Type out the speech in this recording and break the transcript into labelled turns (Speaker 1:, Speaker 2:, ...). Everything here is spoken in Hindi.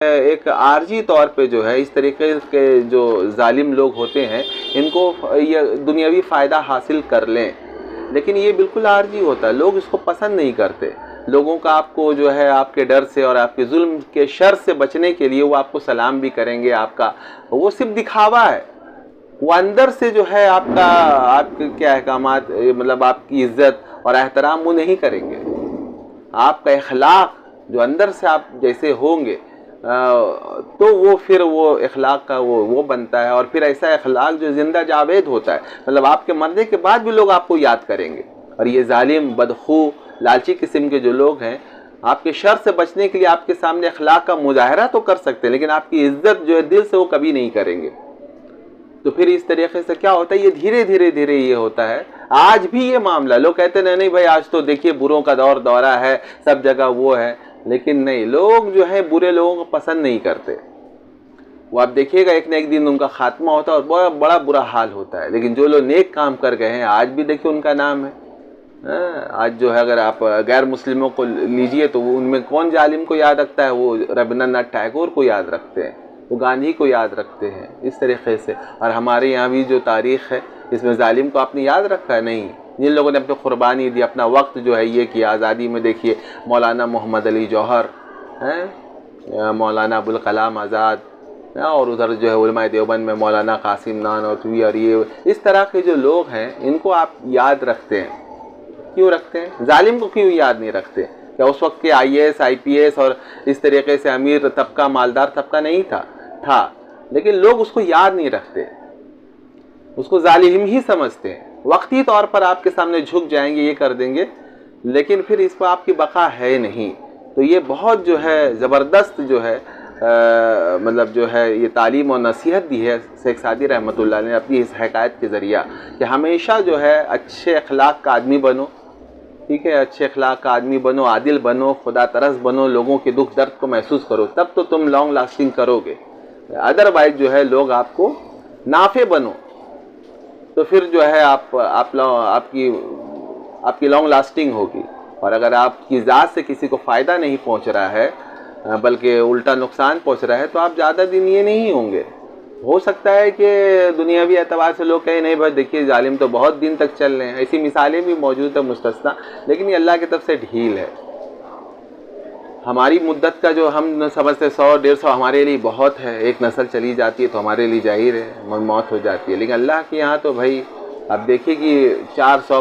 Speaker 1: एक आर्जी तौर पे जो है इस तरीके के जो जालिम लोग होते हैं इनको ये दुनियावी फ़ायदा हासिल कर लें, लेकिन ये बिल्कुल आर्जी होता है। लोग इसको पसंद नहीं करते। लोगों का आपको जो है आपके डर से और आपके जुल्म के शर से बचने के लिए वो आपको सलाम भी करेंगे, आपका वो सिर्फ दिखावा है। वो अंदर से जो है आपके क्या अहकामात, मतलब आपकी इज्जत और एहतराम वो नहीं करेंगे। आपका इखलाक जो अंदर से आप जैसे होंगे तो वो फिर वो इखलाक का वो बनता है, और फिर ऐसा इखलाक जो जिंदा जावेद होता है, मतलब आपके मरने के बाद भी लोग आपको याद करेंगे। और ये जालिम, बदखू, लालची किस्म के जो लोग हैं आपके शर से बचने के लिए आपके सामने इखलाक का मुजाहरा तो कर सकते हैं, लेकिन आपकी इज्जत जो है दिल से वो कभी नहीं करेंगे। तो फिर इस तरीके से क्या होता है, ये धीरे धीरे धीरे ये होता है। आज भी ये मामला, लोग कहते हैं नहीं भाई आज तो देखिए बुरों का दौरा है, सब जगह वो है, लेकिन नहीं, लोग जो है बुरे लोगों को पसंद नहीं करते। वो आप देखिएगा एक न एक दिन उनका खात्मा होता है और बड़ा बड़ा बुरा हाल होता है। लेकिन जो लोग नेक काम कर गए हैं आज भी देखिए उनका नाम है। आज जो है अगर आप गैर मुस्लिमों को लीजिए तो वो उनमें कौन जालिम को याद रखता है, वो रविंद्रनाथ टैगोर को याद रखते हैं, वो गांधी को याद रखते हैं, इस तरीके से। और हमारे यहाँ भी जो तारीख़ है इसमें जालिम को आपने याद रखा है नहीं। जिन लोगों ने अपनी कुर्बानी दी, अपना वक्त जो है ये किया आज़ादी में, देखिए मौलाना मोहम्मद अली जौहर हैं, मौलाना अबुल कलाम आज़ाद, और उधर जो है उलमाए देवबंद में मौलाना कासिम नानोतवी, और ये इस तरह के जो लोग हैं इनको आप याद रखते हैं। क्यों रखते हैं? जालिम को क्यों याद नहीं रखते? क्या उस वक्त के IAS IPS और इस तरीके से अमीर तबका, मालदार तबका नहीं था, लेकिन लोग उसको याद नहीं रखते, उसको जालिम ही समझते हैं। वक्ती तौर पर आपके सामने झुक जाएंगे, ये कर देंगे, लेकिन फिर इस पर आपकी बका है नहीं। तो ये बहुत जो है ज़बरदस्त जो है मतलब जो है ये तालीम और नसीहत दी है शेख सादी रहमतुल्लाह ने अपनी इस हकायत के ज़रिया, कि हमेशा जो है अच्छे अखलाक का आदमी बनो, ठीक है, अच्छे अखलाक का आदमी बनो, आदिल बनो, खुदा तरस बनो, लोगों के दुख दर्द को महसूस करो, तब तो तुम लॉन्ग लास्टिंग करोगे। अदरवाइज जो है लोग आपको नाफे बनो तो फिर जो है आपकी लॉन्ग लास्टिंग होगी। और अगर आपकी ज़ात से किसी को फ़ायदा नहीं पहुंच रहा है बल्कि उल्टा नुकसान पहुंच रहा है तो आप ज़्यादा दिन ये नहीं होंगे। हो सकता है कि दुनियावी एतबार से लोग कहें नहीं भाई देखिए जालिम तो बहुत दिन तक चल रहे हैं, ऐसी मिसालें भी मौजूद है मुस्तस्ना, लेकिन ये अल्लाह की तरफ से ढील है। हमारी मुद्दत का जो हम समझते 100-150 हमारे लिए बहुत है, एक नस्ल चली जाती है तो हमारे लिए जाहिर है मौत हो जाती है, लेकिन अल्लाह के यहाँ तो भाई आप देखिए कि 400